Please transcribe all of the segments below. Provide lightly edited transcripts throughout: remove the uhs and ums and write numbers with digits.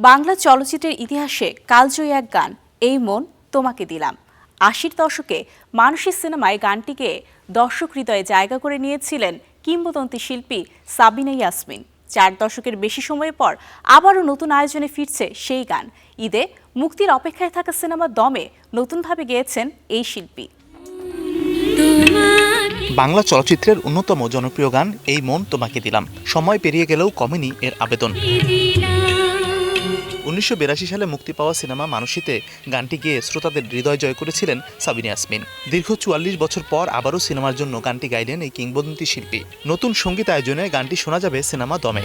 বাংলা চলচ্চিত্রের ইতিহাসে কালজয়ী এক গান এই মন তোমাকে দিলাম। ৮০-র দশকে মানুষের সিনেমায় গানটিকে দর্শক হৃদয়ে জায়গা করে নিয়েছিলেন কিংবদন্তি শিল্পী সাবিনা ইয়াসমিন। ৪ দশকের বেশি সময় পর আবারও নতুন আয়োজনে ফিরছে সেই গান। ঈদে মুক্তির অপেক্ষায় থাকা সিনেমা দমে নতুনভাবে গেয়েছেন এই শিল্পী। বাংলা চলচ্চিত্রের অন্যতম জনপ্রিয় গান এই মন তোমাকে দিলাম। সময় পেরিয়ে গেলেও কমেনি এর আবেদন। ১৯৮২ সালে মুক্তি পাওয়া সিনেমা মানুষীতে গানটি গেয়ে শ্রোতাদের হৃদয় জয় করেছিলেন সাবিনা ইয়াসমিন। দীর্ঘ ৪৪ বছর পর আবারও সিনেমার জন্য গানটি গাইলেন এই কিংবদন্তি শিল্পী। নতুন সঙ্গীত আয়োজনে গানটি শোনা যাবে সিনেমা দমে।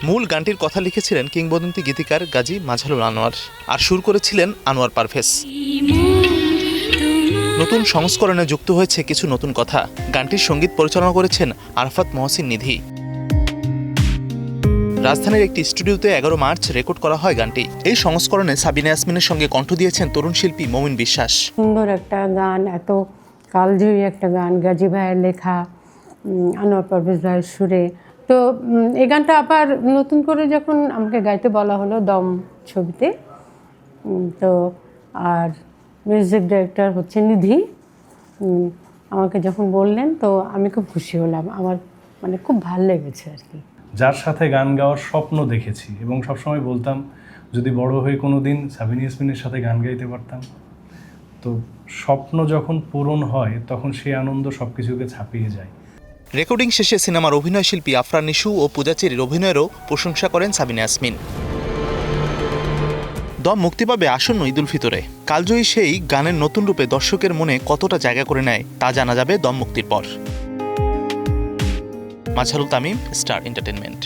মূল গানটির কথা লিখেছিলেন কিংবদন্তি গীতিকার গাজী মাজহারুল আনোয়ার, আর সুর করেছিলেন আনোয়ার পারভেজ। নতুন সংস্করণে যুক্ত হয়েছে কিছু নতুন কথা। গানটির সঙ্গীত পরিচালনা করেছেন আরাফাত মহসিন নিধি। রাজধানীর একটি স্টুডিওতে ১১ মার্চ রেকর্ড করা হয় গানটি। এই সংস্করণে সাবিনা ইয়াসমিনের সঙ্গে কণ্ঠ দিয়েছেন তরুণ শিল্পী মমিন বিশ্বাস। সুন্দর একটা গান, এত কালজয়ী একটা গান, গাজী ভাইয়ের লেখা, আনোয়ার পারভেজ ভাইয়ের সুরে। তো এই গানটা আবার নতুন করে যখন আমাকে গাইতে বলা হলো দম ছবিতে, তো আর মিউজিক ডাইরেক্টর হচ্ছে নিধি, আমাকে যখন বললেন তো আমি খুব খুশি হলাম। আমার মানে খুব ভালো লেগেছে আর কি। যার সাথে গান গাওয়ার স্বপ্ন দেখেছি এবং সবসময় বলতাম যদি বড় হয়ে কোনো দিন সাবিনা ইয়াসমিনের সাথে গান গাইতে পারতাম। তো স্বপ্ন যখন পূরণ হয় তখন সেই আনন্দ সব কিছুকে ছাপিয়ে যায়। রেকর্ডিং শেষে সিনেমার অভিনয় শিল্পী আফরান নিশু ও পূজাচেরির অভিনয়েরও প্রশংসা করেন সাবিনা ইয়াসমিন। দম মুক্তি পাবে আসন্ন ঈদুল ফিতরে। কালজয়ী সেই গানের নতুন রূপে দর্শকের মনে কতটা জায়গা করে নেয় তা জানা যাবে দম মুক্তির পর। Mazharul Tamim, star entertainment.